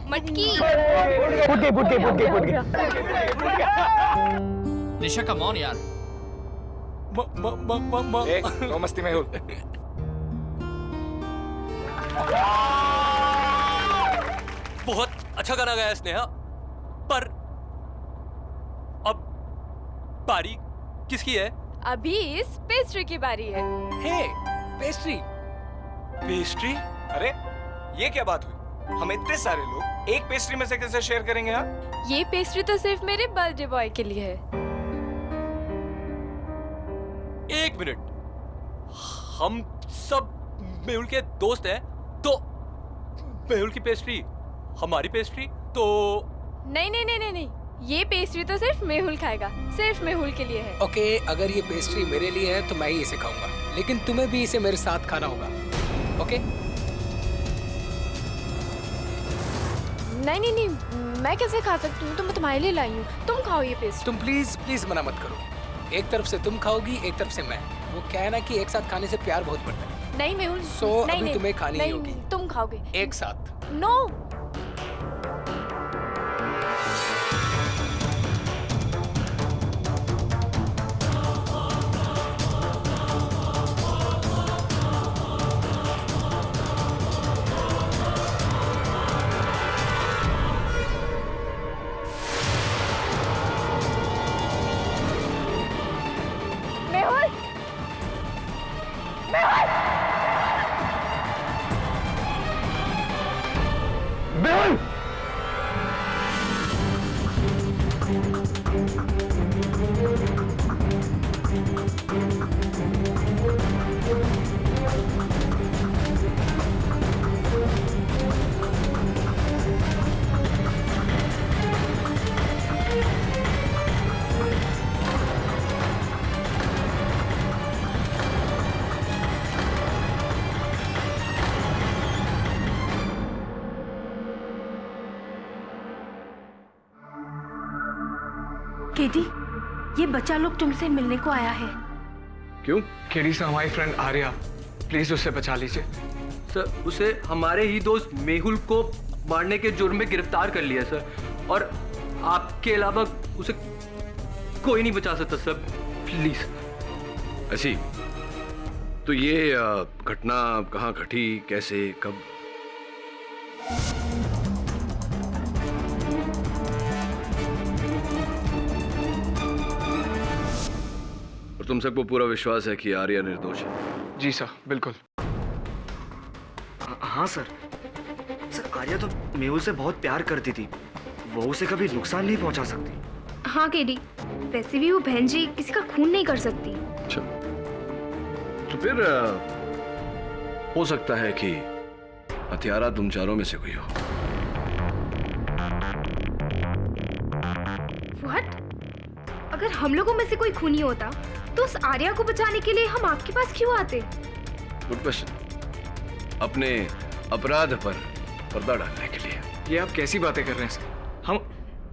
मटकी। निशा come on यार। No मस्ती मेहुल। बहुत अच्छा गाना गाया स्नेहा, पर अब बारी किसकी है? अभी इस पेस्ट्री की बारी है। हे, पेस्ट्री। पेस्ट्री? अरे ये क्या बात हुई? हम इतने सारे लोग एक पेस्ट्री में से कैसे शेयर करेंगे? हाँ, ये पेस्ट्री तो सिर्फ मेरे बर्थडे बॉय के लिए है। एक मिनट, हम सब मेहुल के दोस्त हैं, तो मेहुल की पेस्ट्री हमारी पेस्ट्री तो नहीं नहीं नहीं नहीं नहीं, ये पेस्ट्री तो सिर्फ मेहुल खाएगा, सिर्फ मेहुल के लिए है। ओके, अगर ये पेस्ट्री मेरे लिए है तो मैं ही इसे खाऊंगा, लेकिन तुम्हें भी इसे मेरे साथ खाना होगा। ओके? नहीं नहीं नहीं, मैं कैसे खा सकती हूँ? तो मैं तुम्हारे लिए लाई हूँ, तुम खाओ ये पेस्ट्री। तुम प्लीज प्लीज मना मत करो। एक तरफ से तुम खाओगी, एक तरफ से मैं। वो क्या है ना कि एक साथ खाने से प्यार बहुत बढ़ता है। नहीं मेहुल, So, नहीं, अभी नहीं, तुम्हें खानी ही नहीं, होगी। तुम खाओगे एक साथ। नो। केडी, ये बच्चा लोग तुमसे मिलने को आया है। क्यों? केडी से हमारी फ्रेंड आर्या, प्लीज उसे बचा लीजिए। सर, उसे हमारे ही दोस्त मेहुल को मारने के जुर्म में गिरफ्तार कर लिया सर, और आपके अलावा उसे कोई नहीं बचा सकता सर, प्लीज। ऐसी तो ये घटना कहाँ घटी, कैसे, कब? और तुम सबको पूरा विश्वास है कि आर्या निर्दोष है? जी सर, बिल्कुल। हाँ सर, आर्या तो मेहुल से बहुत प्यार करती थी, वो उसे कभी नुकसान नहीं पहुंचा सकती। हाँ केडी, वैसे भी वो बहन जी किसी का खून नहीं कर सकती। अच्छा, तो फिर हो सकता है कि हत्यारा तुम चारों में से कोई हो। व्हाट? अगर हम लोगों में से कोई खूनी होता तो उस आर्या को बचाने के लिए हम आपके पास क्यों आते? Good question. अपने अपराध पर पर्दा डालने के लिए। ये आप कैसी बातें कर रहे हैं सर?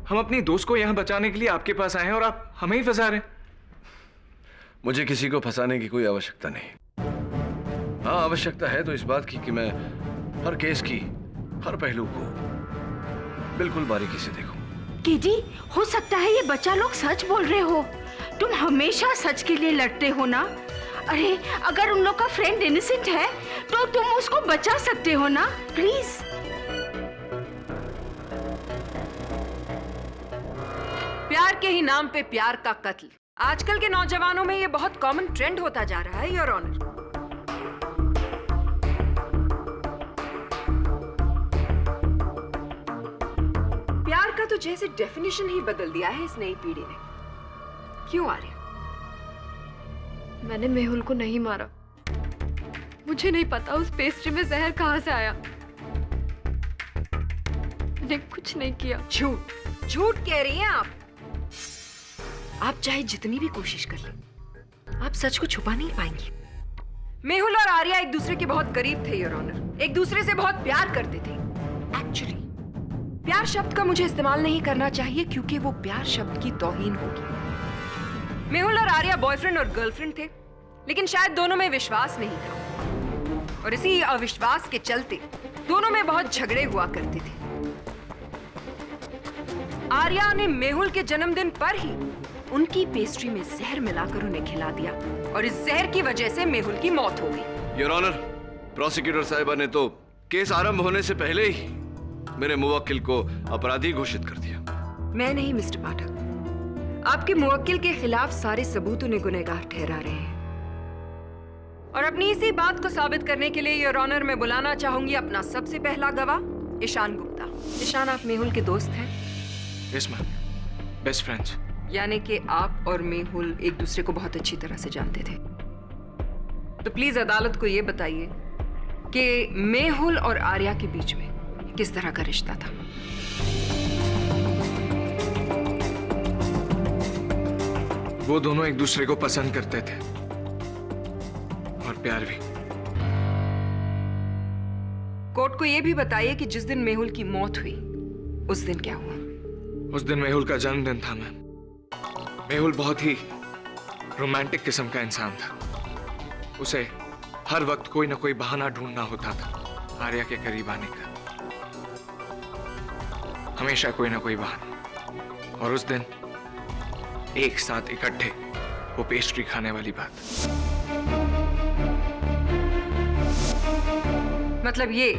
हम अपनी दोस्त को यहाँ बचाने के लिए आपके पास आए हैं और आप हमें ही फंसा रहे हैं। मुझे किसी को फंसाने की कोई आवश्यकता नहीं। हाँ, आवश्यकता है तो इस बात की कि मैं हर केस की हर पहलू को बिल्कुल बारीकी से देखूं। केडी, हो सकता है ये बच्चा लोग सच बोल रहे हो। तुम हमेशा सच के लिए लड़ते हो ना। अरे, अगर उन लोग का फ्रेंड इनोसेंट है तो तुम उसको बचा सकते हो ना, प्लीज। प्यार के ही नाम पे प्यार का कत्ल आजकल के नौजवानों में ये बहुत कॉमन ट्रेंड होता जा रहा है, योर ऑनर। प्यार का तो जैसे डेफिनेशन ही बदल दिया है इस नई पीढ़ी ने। क्यों आर्या? मैंने मेहुल को नहीं मारा, मुझे नहीं पता उस पेस्ट्री में जहर कहाँ से आया। मैंने कुछ नहीं किया। झूठ झूठ कह रही हैं आप। आप चाहे जितनी भी कोशिश कर लें, आप सच को छुपा नहीं पाएंगी। मेहुल और आर्या एक दूसरे के बहुत करीब थे, योर ऑनर। एक दूसरे से बहुत प्यार करते थे। एक्चुअली प्यार शब्द का मुझे इस्तेमाल नहीं करना चाहिए क्योंकि वो प्यार शब्द की तौहीन होगी। मेहुल और आर्या बॉयफ्रेंड और गर्लफ्रेंड थे, लेकिन शायद दोनों में विश्वास नहीं था, और इसी अविश्वास के चलते दोनों में बहुत झगड़े हुआ करते थे। आर्या ने मेहुल के जन्मदिन पर ही उनकी पेस्ट्री में जहर मिलाकर उन्हें खिला दिया और इस जहर की वजह से मेहुल की मौत हो गई। योर ऑनर, प्रोसिक्यूटर साहिबा ने तो केस आरंभ होने से पहले ही मेरे मुवक्किल को अपराधी घोषित कर दिया। मैं नहीं मिस्टर पाठक, आपके मुवक्किल के खिलाफ सारे सबूत उन्हें गुनहगार ठहरा रहे हैं और अपनी इसी बात को साबित करने के लिए योर ऑनर मैं बुलाना चाहूंगी अपना सबसे पहला गवाह ईशान गुप्ता। ईशान, आप मेहुल के दोस्त हैं? Yes ma'am, best friends. यानी कि आप और मेहुल एक दूसरे को बहुत अच्छी तरह से जानते थे। तो प्लीज अदालत को यह बताइए कि मेहुल और आर्या के बीच में किस तरह का रिश्ता था। वो दोनों एक दूसरे को पसंद करते थे और प्यार भी। कोर्ट को यह भी बताइए कि जिस दिन मेहुल की मौत हुई उस दिन क्या हुआ। उस दिन मेहुल का जन्मदिन था मैम। मेहुल बहुत ही रोमांटिक किस्म का इंसान था। उसे हर वक्त कोई ना कोई बहाना ढूंढना होता था आर्या के करीब आने का, हमेशा कोई ना कोई बहाना। और उस दिन एक साथ इकट्ठे वो पेस्ट्री खाने वाली बात। मतलब ये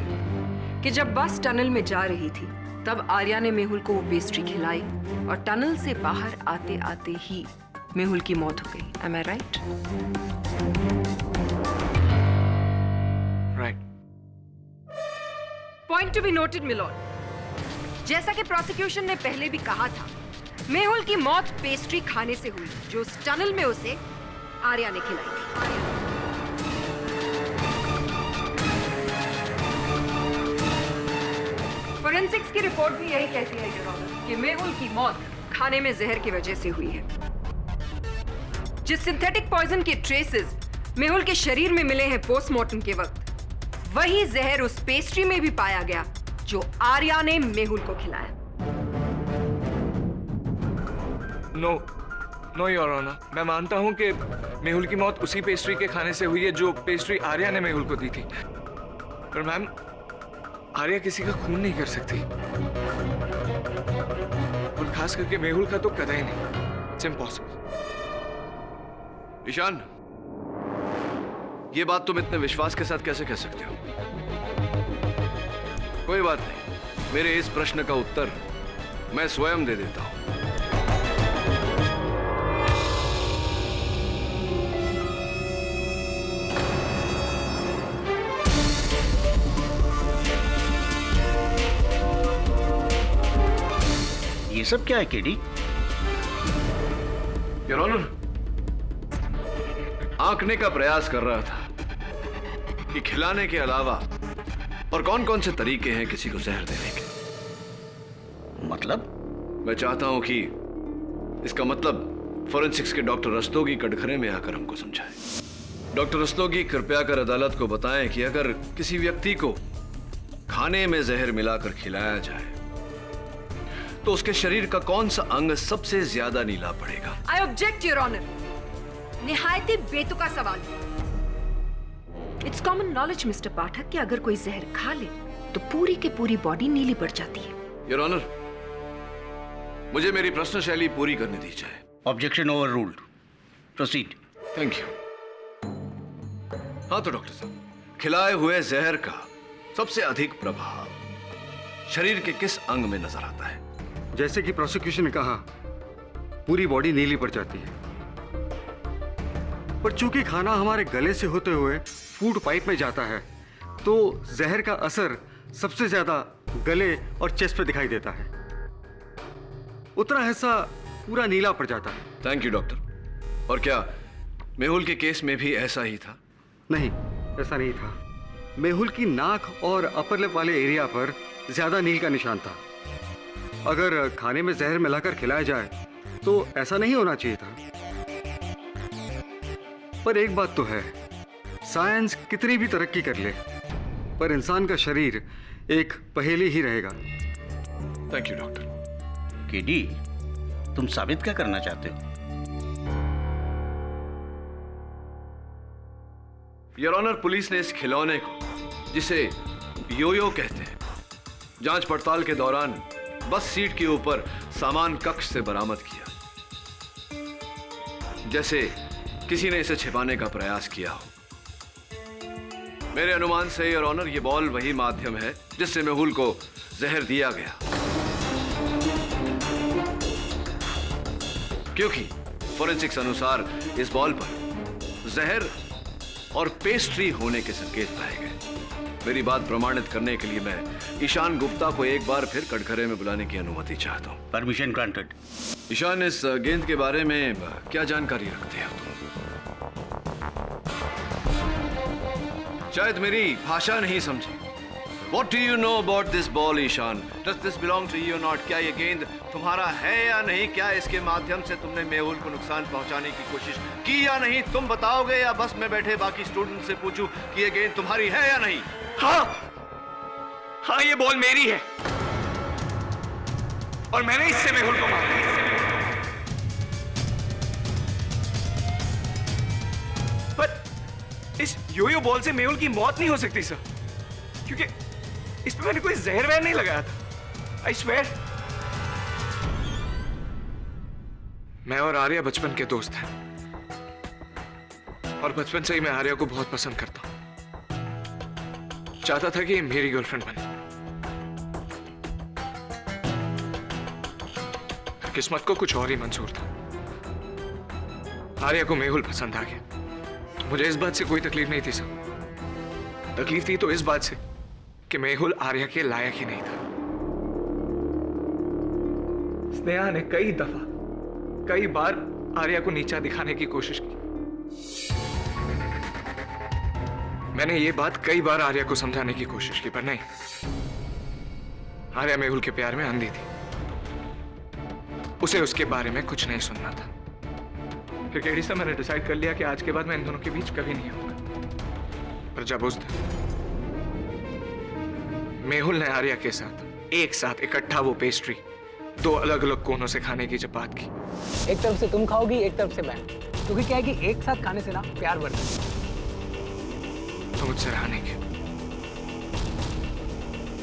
कि जब बस टनल में जा रही थी तब आर्या ने मेहुल को वो पेस्ट्री खिलाई और टनल से बाहर आते आते ही मेहुल की मौत हो गई। Am I right? Right. Point to be noted मिलोन। जैसा कि प्रोसिक्यूशन ने पहले भी कहा था, मेहुल की मौत पेस्ट्री खाने से हुई जो उस टनल में उसे आर्या ने खिलाई थी। फोरेंसिक्स की रिपोर्ट भी यही कहती है योर ऑनर कि मेहुल की मौत खाने में जहर की वजह से हुई है। जिस सिंथेटिक पॉइजन के ट्रेसेस मेहुल के शरीर में मिले हैं पोस्टमार्टम के वक्त, वही जहर उस पेस्ट्री में भी पाया गया जो आर्या ने मेहुल को खिलाया। नो योर ऑनर, मैं मानता हूं कि मेहुल की मौत उसी पेस्ट्री के खाने से हुई है जो पेस्ट्री आर्या ने मेहुल को दी थी। पर मैम, आर्या किसी का खून नहीं कर सकती और खास करके मेहुल का तो कतई नहीं। It's impossible. ईशान, ये बात तुम इतने विश्वास के साथ कैसे कह सकते हो? कोई बात नहीं, मेरे इस प्रश्न का उत्तर मैं स्वयं दे देता हूं। ये सब क्या है केडी? योर ऑनर, आंकने का प्रयास कर रहा था कि खिलाने के अलावा और कौन कौन से तरीके हैं किसी को जहर देने के। मतलब? मैं चाहता हूं कि इसका मतलब फोरेंसिक्स के डॉक्टर रस्तोगी कटघरे में आकर हमको समझाएं। डॉक्टर रस्तोगी, कृपया कर अदालत को बताएं कि अगर किसी व्यक्ति को खाने में जहर मिलाकर खिलाया जाए तो उसके शरीर का कौन सा अंग सबसे ज्यादा नीला पड़ेगा? I object your honour. निहायत ही बेतुका सवाल। It's common knowledge mister Pathak कि अगर कोई जहर खा ले तो पूरी की पूरी बॉडी नीली पड़ जाती है। योर ऑनर, मुझे मेरी प्रश्न शैली पूरी करने दी जाए। Objection over ruled. Proceed. Thank you. हाँ तो डॉक्टर साहब, खिलाए हुए जहर का सबसे अधिक प्रभाव शरीर के किस अंग में नजर आता है? जैसे कि प्रोसिक्यूशन ने कहा, पूरी बॉडी नीली पड़ जाती है, पर चूंकि खाना हमारे गले से होते हुए फूड पाइप में जाता है तो जहर का असर सबसे ज्यादा गले और चेस्ट पे दिखाई देता है। उतना हिस्सा पूरा नीला पड़ जाता है। Thank you doctor. और क्या मेहुल के केस में भी ऐसा ही था? नहीं, ऐसा नहीं था। मेहुल की नाक और अपर लिप वाले एरिया पर ज्यादा नील का निशान था। अगर खाने में जहर मिलाकर खिलाया जाए तो ऐसा नहीं होना चाहिए था। पर एक बात तो है, साइंस कितनी भी तरक्की कर ले पर इंसान का शरीर एक पहेली ही रहेगा। Thank you doctor. केडी, तुम साबित क्या करना चाहते हो? योर ऑनर, पुलिस ने इस खिलौने को, जिसे योयो कहते हैं। जांच पड़ताल के दौरान बस सीट के ऊपर सामान कक्ष से बरामद किया, जैसे किसी ने इसे छिपाने का प्रयास किया हो। मेरे अनुमान से योर ऑनर ये बॉल वही माध्यम है जिससे मेहुल को जहर दिया गया, क्योंकि फोरेंसिक्स अनुसार इस बॉल पर जहर और पेस्ट्री होने के संकेत पाए गए। मेरी बात प्रमाणित करने के लिए मैं ईशान गुप्ता को एक बार फिर कटघरे में बुलाने की अनुमति चाहता हूं। Permission granted. ईशान, इस गेंद के बारे में क्या जानकारी रखते हो तुम? शायद मेरी भाषा नहीं समझी। What do you know about this ball, Ishan? Does this belong to you or not? क्या ये गेंद तुम्हारा है या नहीं? क्या इसके माध्यम से तुमने मेहुल को नुकसान पहुंचाने की कोशिश की या नहीं? तुम बताओगे या बस मैं बैठे बाकी स्टूडेंट से पूछूं कि ये गेंद तुम्हारी है या नहीं? हाँ, ये बॉल मेरी है और मैंने इससे मेहुल को मारा। पर इस योयो बॉल से मेहुल की मौत नहीं हो सकती सर, क्योंकि इस पे मैंने कोई जहर वहर नहीं लगाया था। I swear. मैं और आर्या बचपन के दोस्त हैं और बचपन से ही मैं आर्या को बहुत पसंद करता हूं। चाहता था कि ये मेरी गर्लफ्रेंड बने। किस्मत को कुछ और ही मंजूर था। आर्या को मेहुल पसंद आ गया। मुझे इस बात से कोई तकलीफ नहीं थी सर। तकलीफ थी तो इस बात से कि मेहुल आर्या के लायक ही नहीं था। स्नेहा ने कई बार आर्या को नीचा दिखाने की कोशिश की। मैंने ये बात कई बार आर्या को समझाने की कोशिश की, पर नहीं। आर्या मेहुल के प्यार में अंधी थी। उसे उसके बारे में कुछ नहीं सुनना था। फिर केडी से मैंने डिसाइड कर लिया कि आज के बाद मैं इन दोनों के बीच कभी नहीं आऊंगा। पर जब उस दिन मेहुल ने आर्या के साथ एक साथ इकट्ठा वो पेस्ट्री दो अलग अलग कोनों से खाने की जब बात की, एक तरफ से तुम खाओगी, एक तरफ से मैं, क्योंकि क्या है कि एक साथ खाने से ना प्यार बढ़ता है। तो मुझसे रहा नहीं गया।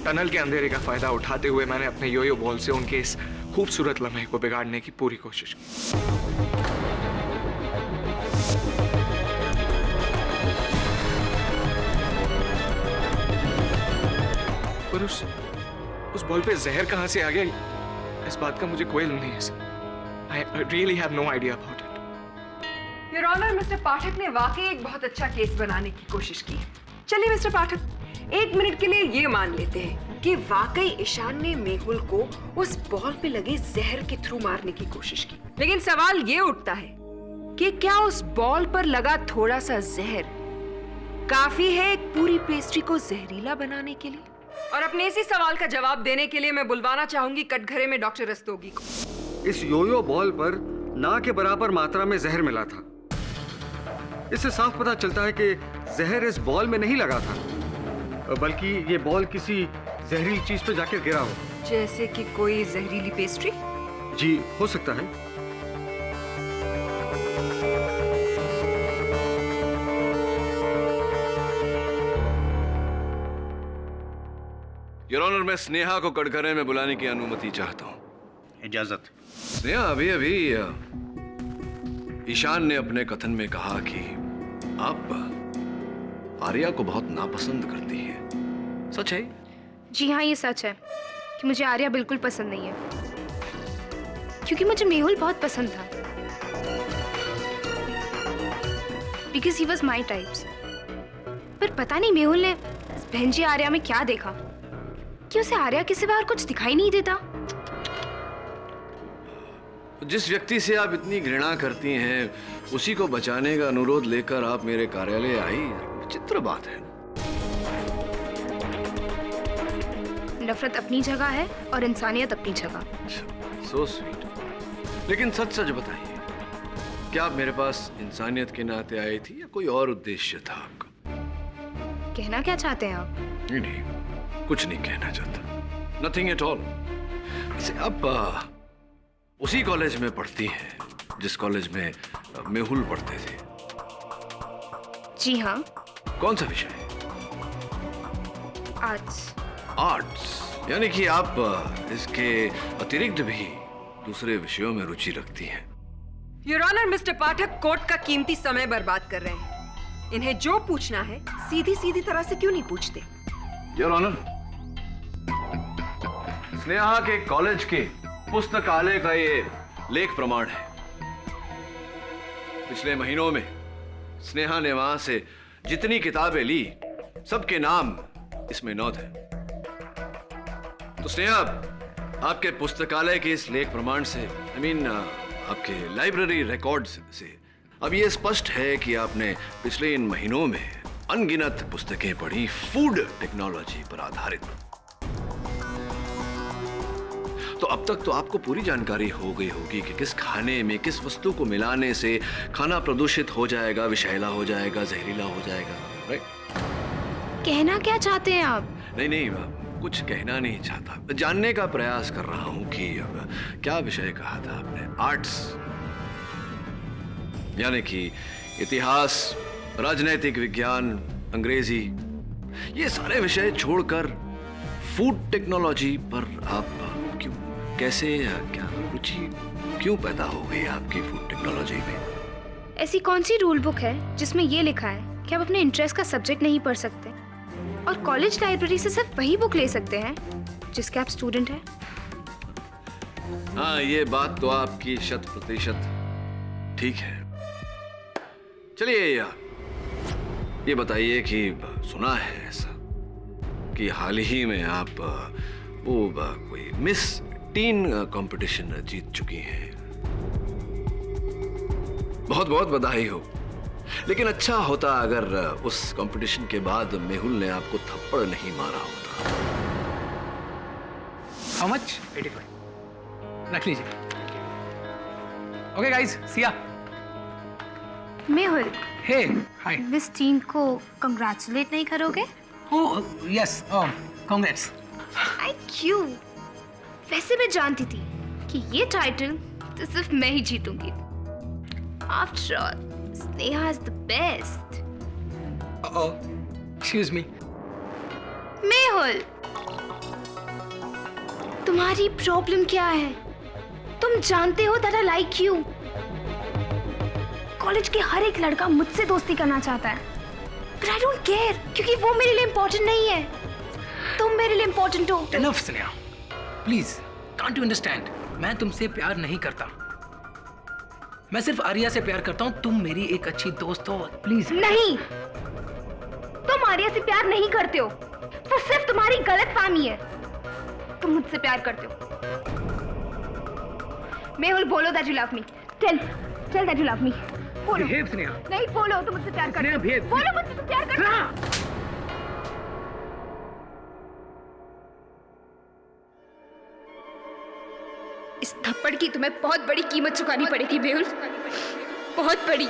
टनल के अंधेरे का फायदा उठाते हुए मैंने अपने योयो बॉल से उनके इस खूबसूरत लम्हे को बिगाड़ने की पूरी कोशिश की। पर उस बॉल पे जहर कहां से आ गया, इस बात का मुझे कोई इल्म नहीं है। I really have no idea about it. Your honour, mister Pathak ने वाकई एक बहुत अच्छा केस बनाने की कोशिश की। चलिए मिस्टर पाठक, एक मिनट के लिए ये मान लेते हैं कि वाकई ईशान ने मेहुल को उस बॉल पे लगे जहर के थ्रू मारने की कोशिश की। लेकिन सवाल ये उठता है कि क्या उस बॉल पर लगा थोड़ा सा जहर काफी है एक पूरी पेस्ट्री को जहरीला बनाने के लिए? और अपने इसी सवाल का जवाब देने के लिए मैं बुलवाना चाहूंगी कटघरे में डॉक्टर रस्तोगी को। इस योयो बॉल पर ना के बराबर मात्रा में जहर मिला था। इससे साफ पता चलता है कि जहर इस बॉल में नहीं लगा था, बल्कि ये बॉल किसी जहरीली चीज पे जाकर गिरा हो। जैसे कि कोई जहरीली पेस्ट्री? जी, हो सकता है। योर ऑनर, मैं स्नेहा को कटघरे में बुलाने की अनुमति चाहता हूं। इजाजत। स्नेहा, अभी ईशान ने अपने कथन में कहा कि आप आर्या को बहुत नापसंद करती हैं। सच है? जी हाँ, ये सच है कि मुझे आर्या बिल्कुल पसंद नहीं है, क्योंकि मुझे मेहुल बहुत पसंद था। Because he was my types. पर पता नहीं मेहुल ने बहन जी आर्या में क्या देखा कि उसे आर्या के सिवा और कुछ दिखाई नहीं देता। जिस व्यक्ति से आप इतनी घृणा करती हैं, उसी को बचाने का अनुरोध लेकर आप मेरे कार्यालय आई, विचित्र बात है। नफरत अपनी जगह है और इंसानियत अपनी जगह। So sweet. लेकिन सच सच बताइए, क्या आप मेरे पास इंसानियत के नाते आई थी या कोई और उद्देश्य था आपका? कहना क्या चाहते हैं आप? नहीं, कुछ नहीं कहना चाहता। Nothing at all. वैसे आप उसी कॉलेज में पढ़ती हैं जिस कॉलेज में मेहुल पढ़ते थे? जी हाँ। कौन सा विषय? आर्ट्स। आर्ट्स, यानी कि आप इसके अतिरिक्त भी दूसरे विषयों में रुचि रखती हैं। Your honour, mister Pathak court का कीमती समय बर्बाद कर रहे हैं। इन्हें जो पूछना है सीधी सीधी तरह से क्यों नहीं पूछते? योर ऑनर, स्नेहा के कॉलेज के पुस्तकालय का ये लेख प्रमाण है। पिछले महीनों में स्नेहा ने वहां से जितनी किताबें ली, सबके नाम इसमें नोट है। तो स्नेहा, आपके पुस्तकालय के इस लेख प्रमाण से, आपके लाइब्रेरी रिकॉर्ड्स से अब ये स्पष्ट है कि आपने पिछले इन महीनों में अनगिनत पुस्तकें पढ़ी फूड टेक्नोलॉजी पर आधारित। तो अब तक तो आपको पूरी जानकारी हो गई होगी कि किस खाने में किस वस्तु को मिलाने से खाना प्रदूषित हो जाएगा, विषैला हो जाएगा, जहरीला हो जाएगा, राइट? कहना क्या चाहते हैं आप? नहीं, कुछ कहना नहीं चाहता, जानने का प्रयास कर रहा हूं कि क्या विषय कहा था आपने? आर्ट्स, यानी कि इतिहास, राजनैतिक विज्ञान, अंग्रेजी, ये सारे विषय छोड़कर फूड टेक्नोलॉजी पर आप क्यों, कैसे, क्या रुचि क्यों पैदा हो गई आपकी फूड टेक्नोलॉजी में? ऐसी कौन सी रूल बुक है जिसमें ये लिखा है कि आप अपने इंटरेस्ट का सब्जेक्ट नहीं पढ़ सकते और कॉलेज लाइब्रेरी से सिर्फ वही बुक ले सकते हैं जिसके आप स्टूडेंट हैं? हाँ, ये बात तो आपकी 100% ठीक है। चलिए ये बताइए कि सुना है ऐसा कि हाल ही में आप कोई मिस टीन कंपटीशन जीत चुकी हैं। बहुत बहुत बधाई हो। लेकिन अच्छा होता अगर उस कंपटीशन के बाद मेहुल ने आपको थप्पड़ नहीं मारा होता। How much? 85। रख लीजिए। ओके गाइस, सी या। मेहुल, हे, हाय। मिस टीन को कंग्रेचुलेट नहीं करोगे? Oh yes, congrats. आई क्यों? वैसे मैं जानती थी कि ये टाइटल तो सिर्फ मैं ही जीतूंगी। After all, Sneha is the best. Excuse me. Mehul, तुम्हारी प्रॉब्लम क्या है? तुम जानते हो that I like you। College के हर एक लड़का मुझसे दोस्ती करना चाहता है, but I don't care, क्योंकि वो मेरे लिए इम्पोर्टेंट नहीं है। तुम मेरे लिए इम्पोर्टेंट हो। Enough, Sneha. Please, can't you understand? मैं तुमसे प्यार नहीं करता। मैं सिर्फ आर्या से प्यार करता हूँ। तुम मेरी एक अच्छी दोस्त हो, प्लीज। नहीं, तुम आर्या से प्यार नहीं करते हो। वो सिर्फ तुम्हारी गलतफहमी है। तुम मुझसे प्यार करते हो। मेहुल, बोलो that you love me। Tell that you love me। बोलो। Behave, स्नेहा। नहीं, बोलो तुम मुझसे प्यार करते हो। behave। बोलो मुझसे प्यार करते हो। इस थप्पड़ की तुम्हें बहुत बड़ी कीमत चुकानी पड़ेगी मेहुल, बहुत बड़ी।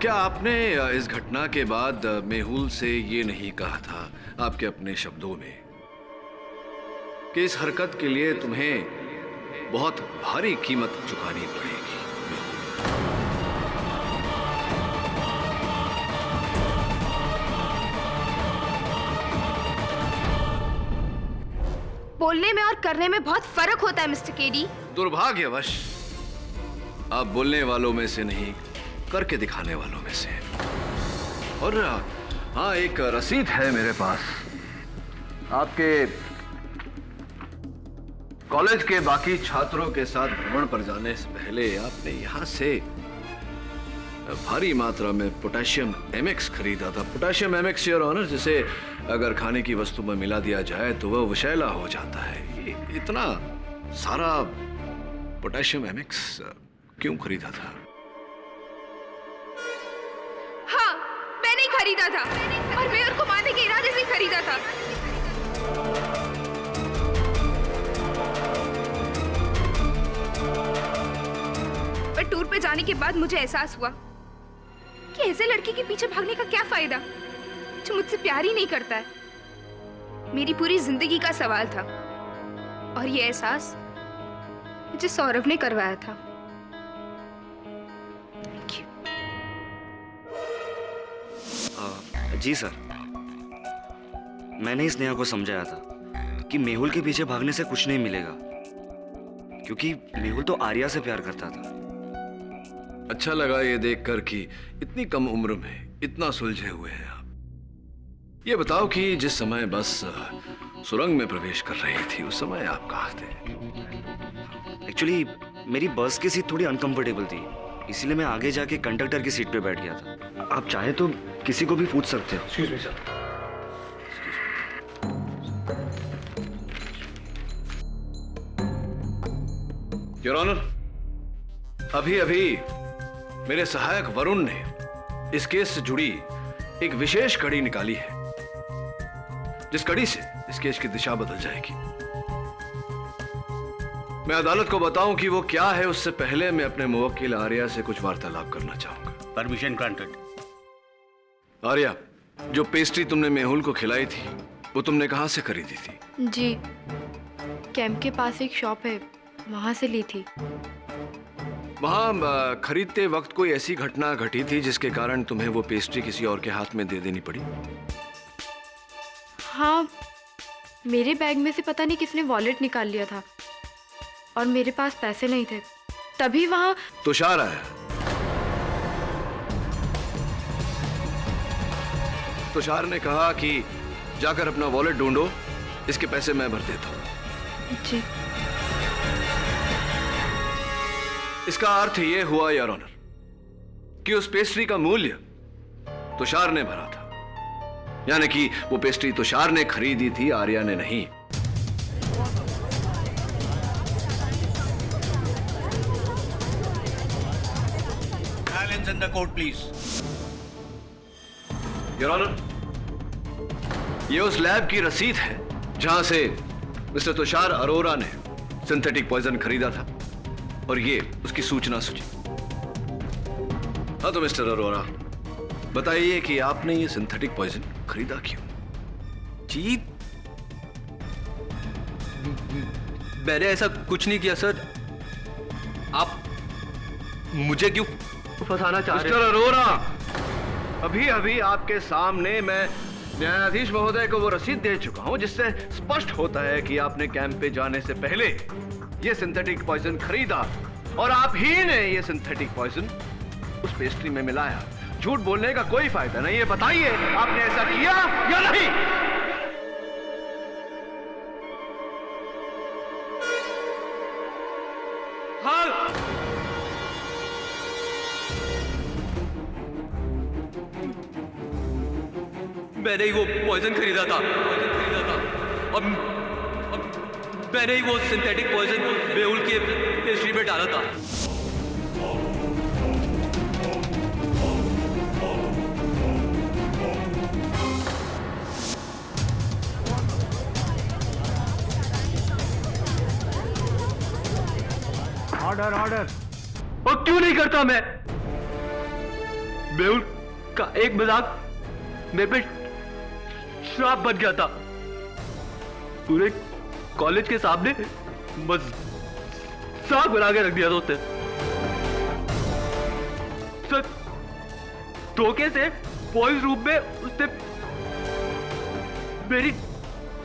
क्या आपने इस घटना के बाद मेहुल से ये नहीं कहा था आपके अपने शब्दों में कि इस हरकत के लिए तुम्हें बहुत भारी कीमत चुकानी पड़ेगी? बोलने में और करने में बहुत फर्क होता है मिस्टर केडी। दुर्भाग्यवश आप बोलने वालों में से नहीं, करके दिखाने वालों में से। और हाँ, एक रसीद है मेरे पास। आपके कॉलेज के बाकी छात्रों के साथ भ्रमण पर जाने से पहले आपने यहां से भारी मात्रा में पोटेशियम एमएक्स खरीदा था। पोटेशियम एमएक्स, योर ऑनर, जिसे अगर खाने की वस्तु में मिला दिया जाए तो वह विषैला हो जाता है। ये इतना सारा पोटेशियम एमएक्स क्यों खरीदा था? हाँ, मैंने ही खरीदा था और मेयर को मारने के इरादे से खरीदा था। पर टूर पे जाने के बाद मुझे एहसास हुआ कि ऐसे लड़के के पीछे भागने का क्या फायदा जो मुझसे प्यार ही नहीं करता है। मेरी पूरी जिंदगी का सवाल था और ये एहसास मुझे सौरभ ने करवाया था। जी सर। मैंने इस नेहा को समझाया था कि मेहुल के पीछे भागने से कुछ नहीं मिलेगा, क्योंकि मेहुल तो आर्या से प्यार करता था। अच्छा लगा ये देखकर कि इतनी कम उम्र में इतना सुलझे हुए हैं आप। ये बताओ कि जिस समय बस सुरंग में प्रवेश कर रही थी उस समय आप कहाँ थे? एक्चुअली मेरी बस की सीट थोड़ी अनकंफर्टेबल थी, इसीलिए मैं आगे जाके कंडक्टर की सीट पे बैठ गया था। आप चाहे तो किसी को भी पूछ सकते हो। Excuse me sir. Your honour, अभी अभी मेरे सहायक वरुण ने इस केस से जुड़ी एक विशेष कड़ी निकाली है, जिस कड़ी से इस केस की दिशा बदल जाएगी। मैं अदालत को बताऊं कि वो क्या है, उससे पहले मैं अपने मुवक्किल आर्या से कुछ वार्तालाप करना चाहूंगा। Permission granted. आर्या, जो पेस्ट्री तुमने मेहुल को खिलाई थी वो तुमने कहां से खरीदी थी? जी, कैंप के पास एक शॉप है, वहां से ली थी। वहां खरीदते वक्त कोई ऐसी घटना घटी थी जिसके कारण तुम्हें वो पेस्ट्री किसी और के हाथ में दे देनी पड़ी? हाँ, मेरे बैग में से पता नहीं किसने वॉलेट निकाल लिया था और मेरे पास पैसे नहीं थे, तभी वहां तुषार आया। तुषार ने कहा कि जाकर अपना वॉलेट ढूंढो, इसके पैसे मैं भर देता हूं। जी। इसका अर्थ यह हुआ योर ऑनर कि उस पेस्ट्री का मूल्य तुषार ने भरा था, यानी कि वो पेस्ट्री तुषार ने खरीदी थी, आर्या ने नहीं। Silence in the court, please. Your honour, ये उस लैब की रसीद है जहां से मिस्टर तुषार अरोरा ने सिंथेटिक पॉइजन खरीदा था, और ये उसकी सूचना सूची। हाँ तो मिस्टर अरोरा, बताइए कि आपने ये सिंथेटिक पॉइजन खरीदा क्यों? जी, मैंने ऐसा कुछ नहीं किया सर। आप मुझे क्यों फंसाना चाह रहे हैं? मिस्टर अरोरा, अभी अभी आपके सामने मैं न्यायाधीश महोदय को वो रसीद दे चुका हूं जिससे स्पष्ट होता है कि आपने कैंप पे जाने से पहले ये सिंथेटिक पॉइजन खरीदा और आप ही ने ये सिंथेटिक पॉइजन उस पेस्ट्री में मिलाया। झूठ बोलने का कोई फायदा नहीं है, बताइए आपने ऐसा किया या नहीं? हाँ, मैंने ही वो पॉइजन खरीदा था और मैंने ही वो सिंथेटिक पॉइजन मेहुल के पेस्ट्री में डाला था। Order order. और क्यों नहीं करता मैं? मेहुल का एक मजाक मेरे पे श्राप बन गया था। पूरे कॉलेज के सामने मजाक बना के रख दिया था उसने। सर, धोखे से बॉयज रूम में उसने मेरी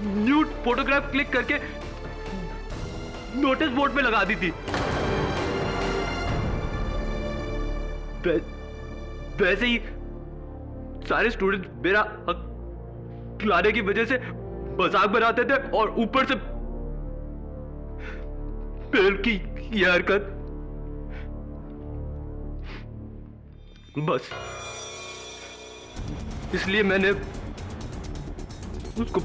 न्यूड फोटोग्राफ क्लिक करके नोटिस बोर्ड में लगा दी थी। वैसे ही सारे स्टूडेंट मेरा हक लाने की वजह से मजाक बनाते थे और ऊपर से पेल की ये हरकत। बस इसलिए मैंने उसको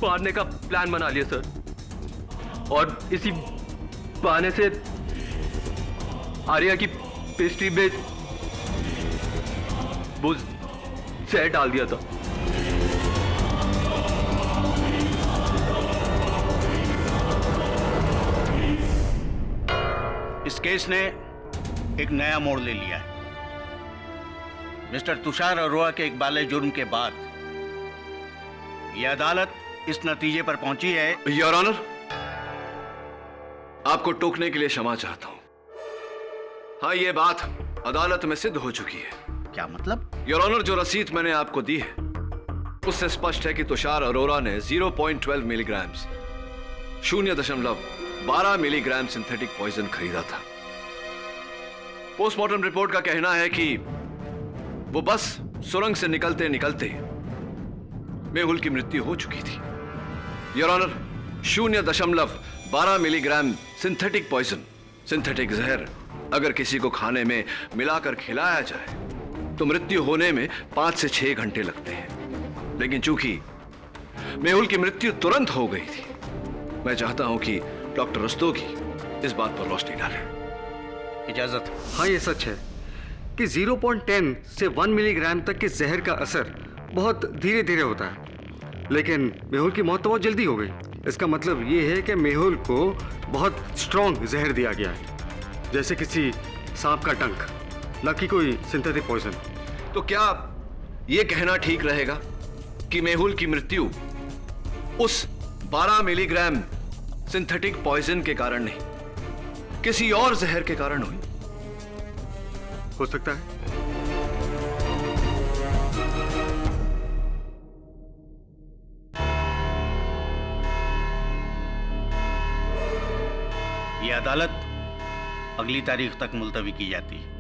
मारने का प्लान बना लिया सर, और इसी बहाने से आर्या की पेस्ट्री में वो जहर डाल दिया था। इस केस ने एक नया मोड़ ले लिया है। मिस्टर तुषार अरोरा के इकबाले जुर्म के बाद यह अदालत इस नतीजे पर पहुंची है। योर ऑनर, आपको टोकने के लिए क्षमा चाहता हूं। हाँ, यह बात अदालत में सिद्ध हो चुकी है। क्या मतलब? योर ऑनर, जो रसीद मैंने आपको दी है उससे स्पष्ट है कि तुषार अरोरा ने 0.12 मिलीग्राम 0.12 मिलीग्राम सिंथेटिक पॉइजन खरीदा था। पोस्टमार्टम रिपोर्ट का कहना है कि वो बस सुरंग से निकलते निकलते मेहुल की मृत्यु हो चुकी थी। Your honour, 0.12 milligram synthetic poison, synthetic जहर अगर किसी को खाने में मिलाकर खिलाया जाए तो मृत्यु होने में 5 से 6 घंटे लगते हैं। लेकिन चूंकि मेहुल की मृत्यु तुरंत हो गई थी, मैं चाहता हूं कि डॉक्टर रस्तोगी इस बात पर रोशनी डालें। इजाजत। हाँ, ये सच है कि 0.10 से 1 मिलीग्राम तक के जहर का असर बहुत धीरे धीरे होता है, लेकिन मेहुल की मौत तो बहुत जल्दी हो गई। इसका मतलब ये है कि मेहुल को बहुत स्ट्रॉन्ग जहर दिया गया है, जैसे किसी सांप का डंक, न कि कोई सिंथेटिक पॉइजन। तो क्या यह कहना ठीक रहेगा कि मेहुल की मृत्यु उस 12 मिलीग्राम सिंथेटिक पॉइजन के कारण नहीं, किसी और जहर के कारण हुई? हो सकता है। ये अदालत अगली तारीख तक मुलतवी की जाती है।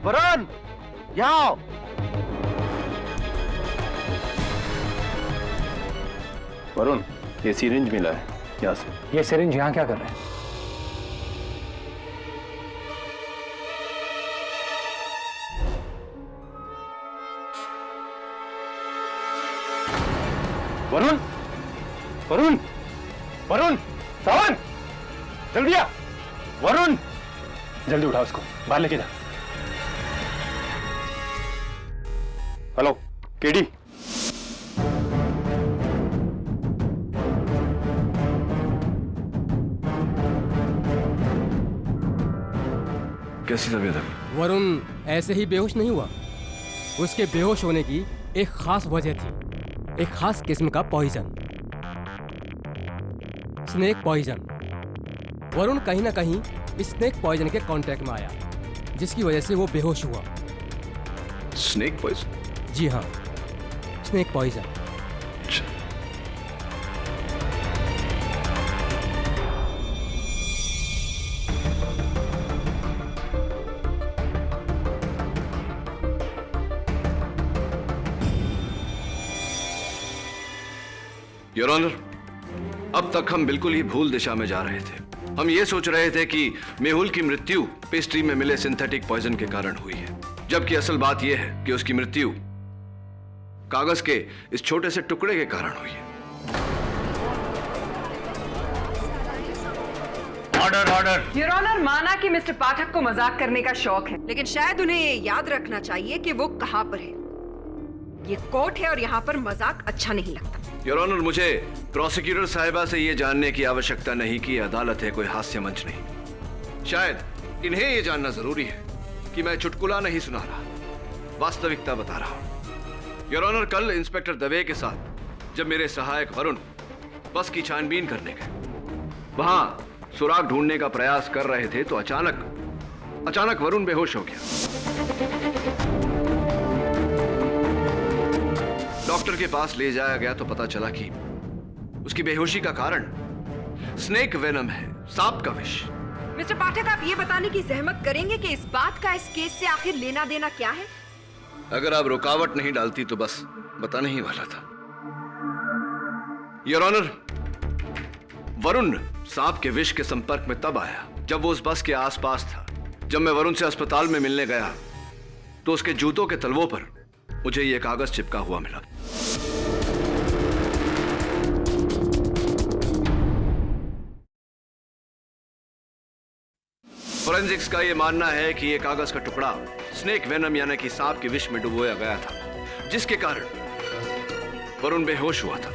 वरुण, यहाँ आओ। वरुण, ये सिरिंज मिला है यहाँ से। ये सिरिंज यहाँ क्या कर रहे हैं? वरुण, वरुण, वरुण, सावन, जल्दी आ। वरुण, जल्दी उठा उसको, बाहर लेके जा। Hello, KD. कैसी तबीयत है? वरुण ऐसे ही बेहोश नहीं हुआ। उसके बेहोश होने की एक खास वजह थी, एक खास किस्म का पॉइजन, स्नेक पॉइजन। वरुण कहीं ना कहीं स्नेक पॉइजन के कांटेक्ट में आया, जिसकी वजह से वो बेहोश हुआ। Snake poison? जी हाँ, स्नेक पॉइजन। योर ऑनर, अब तक हम बिल्कुल ही भूल दिशा में जा रहे थे। हम ये सोच रहे थे कि मेहुल की मृत्यु पेस्ट्री में मिले सिंथेटिक पॉइजन के कारण हुई है, जबकि असल बात यह है कि उसकी मृत्यु कागज के इस छोटे से टुकड़े के कारण हुई है। Order, order. योर ऑनर, माना कि मिस्टर पाठक को मजाक करने का शौक है, लेकिन शायद उन्हें ये याद रखना चाहिए कि वो कहां पर है। ये कोर्ट है और यहाँ पर मजाक अच्छा नहीं लगता। योर ऑनर, मुझे प्रोसिक्यूटर साहिबा से यह जानने की आवश्यकता नहीं कि यह अदालत है, कोई हास्य मंच नहीं। शायद इन्हें यह जानना जरूरी है कि मैं चुटकुला नहीं सुना रहा, वास्तविकता बता रहा हूं। योर ऑनर, कल इंस्पेक्टर दवे के साथ जब मेरे सहायक वरुण बस की छानबीन करने गए, वहां सुराग ढूंढने का प्रयास कर रहे थे तो अचानक वरुण बेहोश हो गया। डॉक्टर के पास ले जाया गया तो पता चला कि उसकी बेहोशी का कारण स्नेक वेनम है, सांप का विष। मिस्टर पाठक, आप ये बताने की जहमत करेंगे कि इस बात का इस केस से आखिर लेना देना क्या है? अगर आप रुकावट नहीं डालती तो बस बताने ही वाला था। योर ऑनर, वरुण सांप के विष के संपर्क में तब आया जब वो उस बस के आसपास था। जब मैं वरुण से अस्पताल में मिलने गया तो उसके जूतों के तलवों पर मुझे ये कागज चिपका हुआ मिला। फोरेंसिक्स का यह मानना है कि यह कागज का टुकड़ा स्नेक वेनम यानी कि सांप के विष में डुबोया गया था, जिसके कारण वरुण बेहोश हुआ था।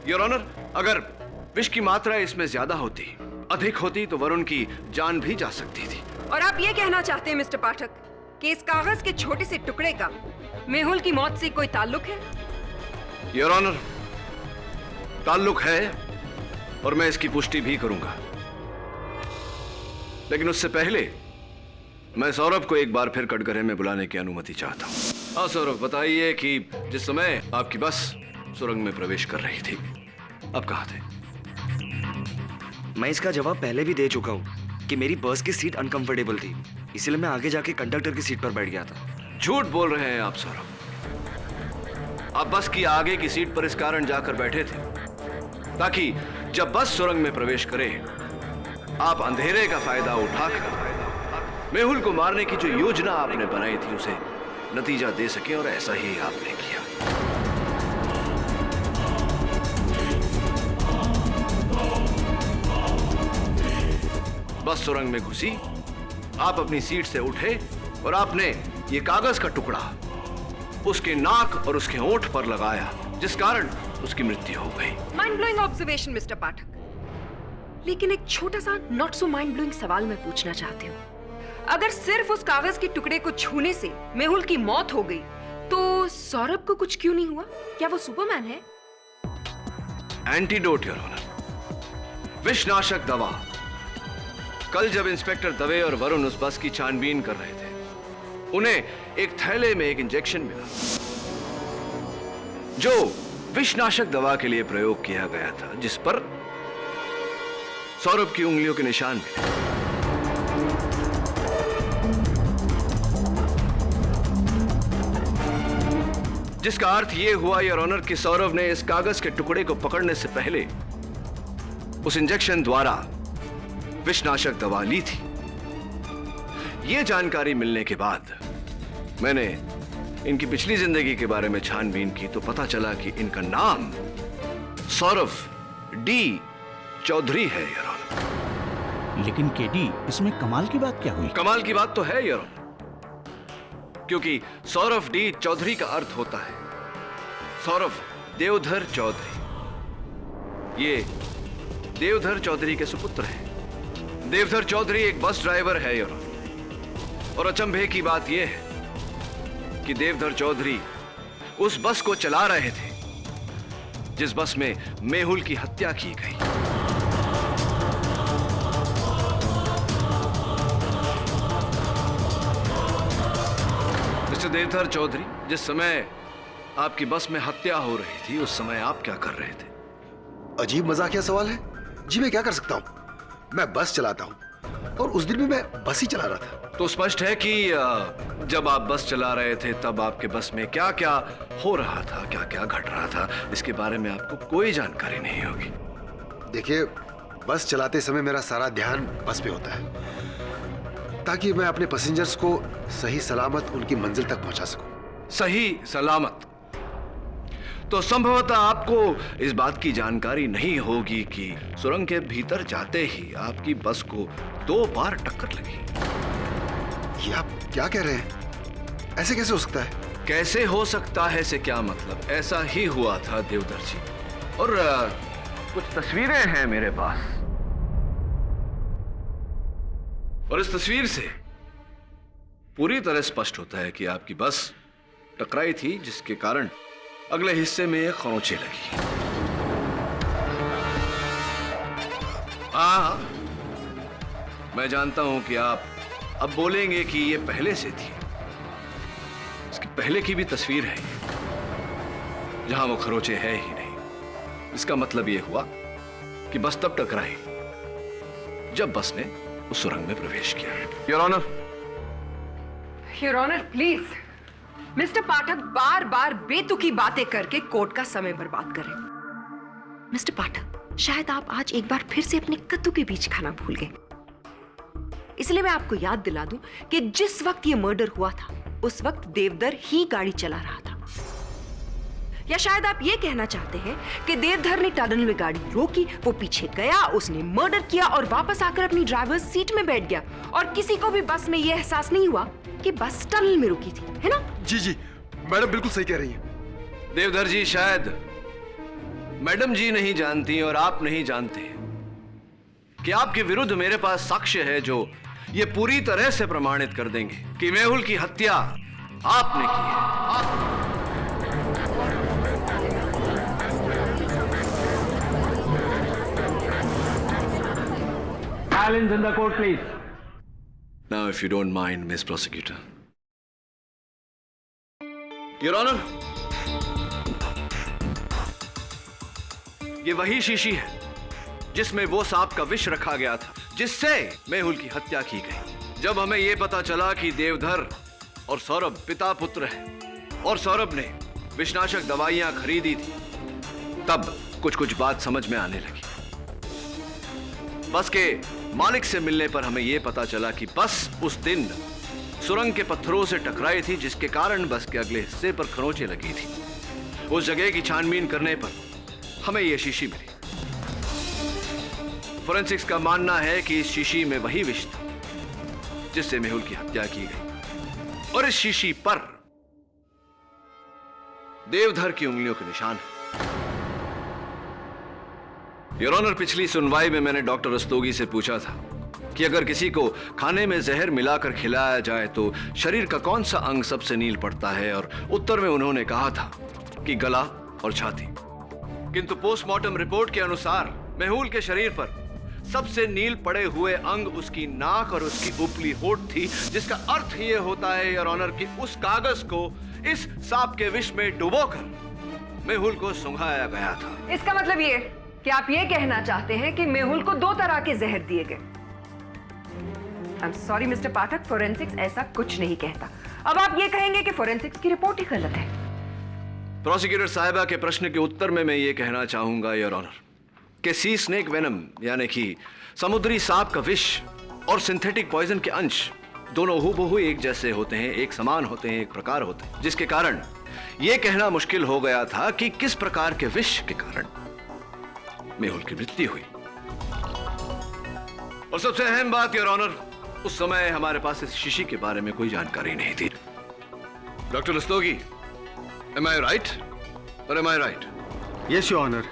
योर ऑनर, अगर विष की मात्रा इसमें ज्यादा होती, अधिक होती, तो वरुण की जान भी जा सकती थी। और आप ये कहना चाहते हैं मिस्टर पाठक कि इस कागज के छोटे से टुकड़े का मेहुल की मौत से कोई ताल्लुक है? योर ऑनर, ताल्लुक है और मैं इसकी पुष्टि भी करूंगा, लेकिन उससे पहले मैं सौरभ को एक बार फिर कटघरे में बुलाने की अनुमति चाहता हूं। हाँ सौरभ, बताइए कि जिस समय आपकी बस सुरंग में प्रवेश कर रही थी, आप कहाँ थे? मैं इसका जवाब पहले भी दे चुका हूँ कि मेरी बस की सीट अनकंफर्टेबल थी, इसलिए मैं आगे जाके कंडक्टर की सीट पर बैठ गया था। झूठ बोल रहे हैं आप सौरभ। आप बस की आगे की सीट पर इस कारण जाकर बैठे थे ताकि जब बस सुरंग में प्रवेश करे, आप अंधेरे का फायदा उठाकर मेहुल को मारने की जो योजना आपने बनाई थी उसे नतीजा दे सके, और ऐसा ही आपने किया। बस सुरंग में घुसी, आप अपनी सीट से उठे और आपने ये कागज का टुकड़ा उसके नाक और उसके होंठ पर लगाया, जिस कारण उसकी मृत्यु हो गई। माइंड ब्लोइंग ऑब्जर्वेशन मिस्टर पाठक, लेकिन एक छोटा सा नॉट सो माइंड ब्लोइंग सवाल मैं पूछना चाहती हूँ। अगर सिर्फ उस कागज के टुकड़े को छूने से मेहुल की मौत हो गई, तो सौरभ को कुछ क्यों नहीं हुआ? क्या वो सुपरमैन है? एंटीडोट योर ऑनर, विषनाशक दवा। कल जब इंस्पेक्टर दवे और वरुण उस बस की छानबीन कर रहे थे, उन्हें एक थैले में एक इंजेक्शन मिला जो विषनाशक दवा के लिए प्रयोग किया गया था, जिस पर सौरभ की उंगलियों के निशान मिले। जिसका अर्थ यह हुआ योर ऑनर कि सौरभ ने इस कागज के टुकड़े को पकड़ने से पहले उस इंजेक्शन द्वारा विषनाशक दवा ली थी। यह जानकारी मिलने के बाद मैंने इनकी पिछली जिंदगी के बारे में छानबीन की, तो पता चला कि इनका नाम सौरभ डी चौधरी है योर ऑनर। लेकिन केडी, इसमें कमाल की बात क्या हुई? कमाल की बात तो है योर ऑनर, क्योंकि सौरभ डी चौधरी का अर्थ होता है सौरभ देवधर चौधरी। ये देवधर चौधरी के सुपुत्र हैं। देवधर चौधरी एक बस ड्राइवर है योर ऑनर, और अचंभे की बात यह है कि देवधर चौधरी उस बस को चला रहे थे जिस बस में मेहुल की हत्या की गई। मिस्टर देवधर चौधरी, जिस समय आपकी बस में हत्या हो रही थी, उस समय आप क्या कर रहे थे? अजीब मजाकिया सवाल है जी। मैं क्या कर सकता हूं? मैं बस चलाता हूं, और उस दिन भी मैं बस ही चला रहा था। तो स्पष्ट है कि जब आप बस चला रहे थे तब आपके बस में क्या क्या हो रहा था, क्या क्या घट रहा था, इसके बारे में आपको कोई जानकारी नहीं होगी। देखिए, बस चलाते समय मेरा सारा ध्यान बस पे होता है ताकि मैं अपने पैसेंजर्स को सही सलामत उनकी मंजिल तक पहुंचा सकूं। सही सलामत? तो संभवतः आपको इस बात की जानकारी नहीं होगी कि सुरंग के भीतर जाते ही आपकी बस को 2 बार टक्कर लगी। ये आप क्या कह रहे हैं? ऐसे कैसे हो सकता है? कैसे हो सकता है से क्या मतलब? ऐसा ही हुआ था देवधर जी, और कुछ तस्वीरें हैं मेरे पास, और इस तस्वीर से पूरी तरह स्पष्ट होता है कि आपकी बस टकराई थी, जिसके कारण अगले हिस्से में एक खरोंचे लगी। हाँ, मैं जानता हूं कि आप अब बोलेंगे कि ये पहले से थी। इसकी पहले की भी तस्वीर है जहां वो खरोंचे है ही नहीं। इसका मतलब यह हुआ कि बस तब टकराई जब बस ने उस सुरंग में प्रवेश किया। Your honour, your honour please, mister Pathak बार बार बेतुकी बातें करके कोर्ट का समय बर्बाद करें। मिस्टर पाठक, शायद आप आज एक बार फिर से अपने कद्दू के बीज खाना भूल गए। इसलिए मैं आपको याद दिला दूं कि जिस वक्त ये मर्डर हुआ था उस वक्त देवधर ही गाड़ी चला रहा था। या शायद आप ये कहना चाहते हैं कि देवधर ने टनल में गाड़ी रोकी, वो पीछे गया, उसने मर्डर किया और वापस आकर अपनी ड्राइवर सीट में बैठ गया और किसी को भी बस में ये एहसास नहीं हुआ कि बस टनल में रुकी थी, है ना? जी जी, मैडम बिल्कुल सही कह रही हैं। देवधर जी, शायद मैडम जी नहीं जानती और आप नहीं जानते कि आपके विरुद्ध मेरे पास साक्ष्य है जो ये पूरी तरह से प्रमाणित कर देंगे कि मेहुल की हत्या आपने की है। Silence in the court, please. Now, if you don't mind, Miss Prosecutor. Your Honor, ये वही शीशी है जिसमें वो सांप का विष रखा गया था जिससे मेहुल की हत्या की गई। जब हमें यह पता चला कि देवधर और सौरभ पिता पुत्र हैं और सौरभ ने विषनाशक दवाइयां खरीदी थी, तब कुछ कुछ बात समझ में आने लगी। बस के मालिक से मिलने पर हमें यह पता चला कि बस उस दिन सुरंग के पत्थरों से टकराई थी, जिसके कारण बस के अगले हिस्से पर खरोंचें लगी थी। उस जगह की छानबीन करने पर हमें यह शीशी मिली। फोरेंसिक्स का मानना है कि इस शीशी में वही विष था जिससे मेहुल की हत्या की गई और इस शीशी पर देवधर की उंगलियों के निशान है। योर ऑनर, पिछली सुनवाई में मैंने डॉक्टर रस्तोगी से पूछा था कि अगर किसी को खाने में जहर मिलाकर खिलाया जाए तो शरीर का कौन सा अंग सबसे नील पड़ता है, और उत्तर में उन्होंने कहा था कि गला और छाती। किंतु पोस्टमार्टम रिपोर्ट के अनुसार मेहुल के शरीर पर सबसे नील पड़े हुए अंग उसकी नाक और उसकी उपली होठ थी, जिसका अर्थ यह होता है योर ऑनर कि उस कागज को इस सांप के विष में डुबोकर मेहुल को सुंघाया गया था। इसका मतलब ये कि आप ये कहना चाहते हैं कि मेहुल को दो तरह के जहर दिए गए। I am sorry mister Pathak, forensics ऐसा कुछ नहीं कहता। अब आप ये कहेंगे कि फोरेंसिक्स की रिपोर्ट ही गलत है। प्रोसिक्यूटर साहिबा के प्रश्न के उत्तर में मैं ये कहना चाहूंगा योर ऑनर कि सी स्नेक वेनम यानी कि समुद्री सांप का विष और सिंथेटिक पॉइजन के अंश दोनों हूबहू एक जैसे होते हैं, एक समान होते हैं, एक प्रकार होते हैं, जिसके कारण यह कहना मुश्किल हो गया था कि किस प्रकार के विष के कारण मेहुल की मृत्यु हुई। और सबसे अहम बात योर ऑनर, उस समय हमारे पास इस शीशी के बारे में कोई जानकारी नहीं थी। Doctor Rastogi, am I right or am I right? Yes, Your Honor.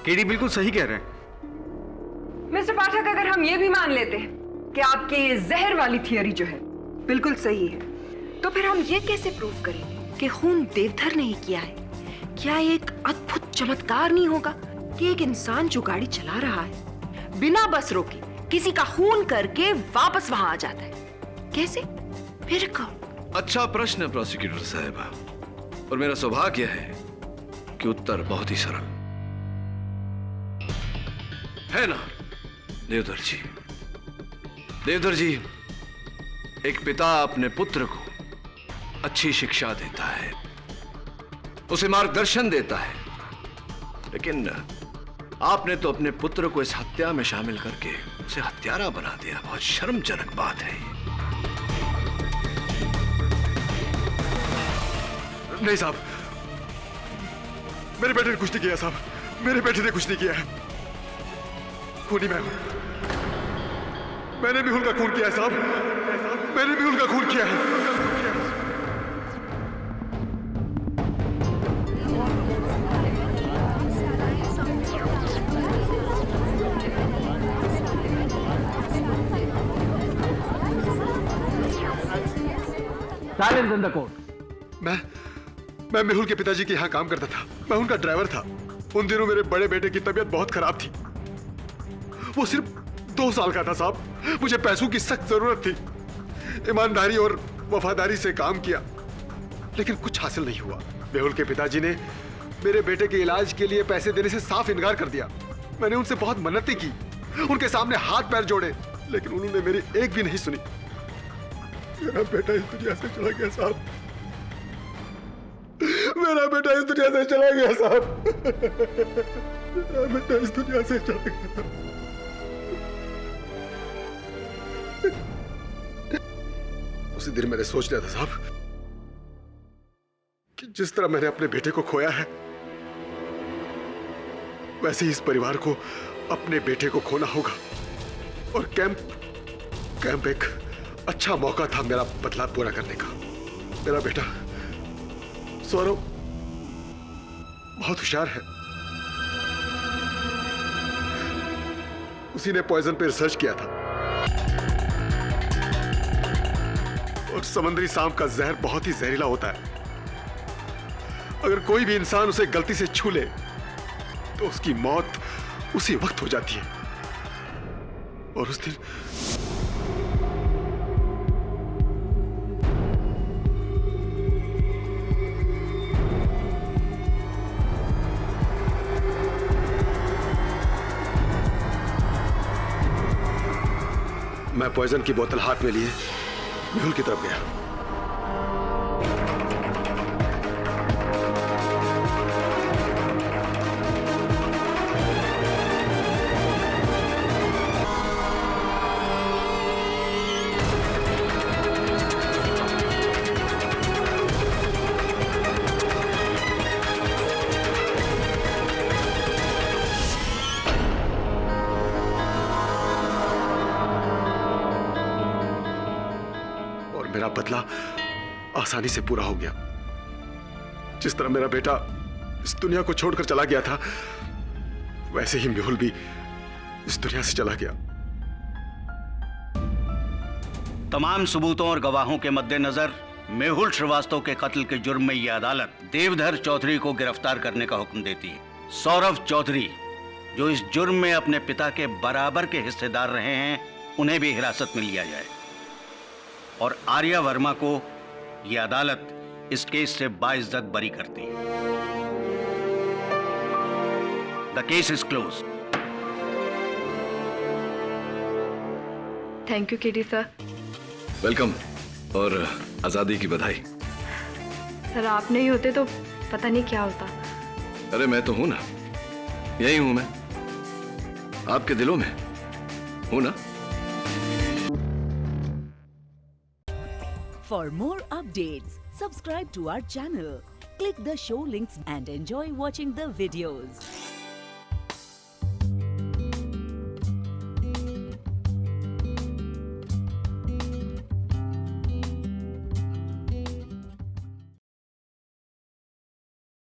KD बिल्कुल सही कह रहे हैं। मिस्टर पाठक, अगर हम ये भी मान लेते हैं कि आपकी ये जहर वाली थियरी जो है बिल्कुल सही है, तो फिर हम ये कैसे प्रूव करेंगे कि खून देवधर ने ही किया है? क्या एक अद्भुत चमत्कार नहीं होगा कि एक इंसान जो गाड़ी चला रहा है बिना बस रोके किसी का खून करके वापस वहां आ जाता है? कैसे? फिर कब? अच्छा प्रश्न प्रोसिक्यूटर साहिबा, और मेरा सौभाग्य है कि उत्तर बहुत ही सरल है ना देवधर जी। देवधर जी, एक पिता अपने पुत्र को अच्छी शिक्षा देता है, उसे मार्गदर्शन देता है, लेकिन आपने तो अपने पुत्र को इस हत्या में शामिल करके उसे हत्यारा बना दिया। बहुत शर्मजनक बात है। नहीं साहब, मेरे बेटे ने कुछ नहीं किया साहब, मेरे बेटे ने कुछ नहीं किया है। खूनी मैं हूं, मैंने मेहुल का खून किया है साहब, मैंने मेहुल का खून किया है। Silence in the court. मैं मेहुल के पिताजी के यहाँ काम करता था, मैं उनका ड्राइवर था। उन दिनों मेरे बड़े बेटे की तबीयत बहुत खराब थी। वो सिर्फ 2 साल का था साहब। मुझे पैसों की सख्त जरूरत थी। ईमानदारी और वफादारी से काम किया, लेकिन कुछ हासिल नहीं हुआ। मेहुल के पिताजी ने मेरे बेटे के इलाज के लिए पैसे देने से साफ इनकार कर दिया। मैंने उनसे बहुत मन्नतें की, उनके सामने हाथ पैर जोड़े, लेकिन उन्होंने मेरी एक भी नहीं सुनी। मेरा बेटा इस दुनिया से चला गया साहब, मेरा बेटा इस दुनिया से चला गया साहब, मेरा बेटा इस दुनिया से चला गया। उसी दिन मैंने सोच लिया था साहब कि जिस तरह मैंने अपने बेटे को खोया है, वैसे ही इस परिवार को अपने बेटे को खोना होगा। और कैंप एक अच्छा मौका था मेरा बदला पूरा करने का। मेरा बेटा सौरव बहुत होशियार है। उसी ने पॉइजन पे रिसर्च किया था और समुद्री सांप का जहर बहुत ही जहरीला होता है। अगर कोई भी इंसान उसे गलती से छू ले तो उसकी मौत उसी वक्त हो जाती है। और उस दिन मैं पॉइजन की बोतल हाथ में लिए मेहुल की तरफ गया। मेरा बदला आसानी से पूरा हो गया। जिस तरह मेरा बेटा इस दुनिया को छोड़कर चला गया था, वैसे ही मेहुल भी इस दुनिया से चला गया। तमाम सबूतों और गवाहों के मद्देनजर मेहुल श्रीवास्तव के कत्ल के जुर्म में यह अदालत देवधर चौधरी को गिरफ्तार करने का हुक्म देती है। सौरभ चौधरी, जो इस जुर्म में अपने पिता के बराबर के हिस्सेदार रहे हैं, उन्हें भी हिरासत में लिया जाए। और आर्या वर्मा को यह अदालत इस केस से बाइज्जत बरी करती है। The case is close. Thank you KD sir. Welcome और आजादी की बधाई। सर आप नहीं होते तो पता नहीं क्या होता। अरे मैं तो हूं ना, यही हूं मैं, आपके दिलों में हूं ना। For more updates, subscribe to our channel, click the show links and enjoy watching the videos.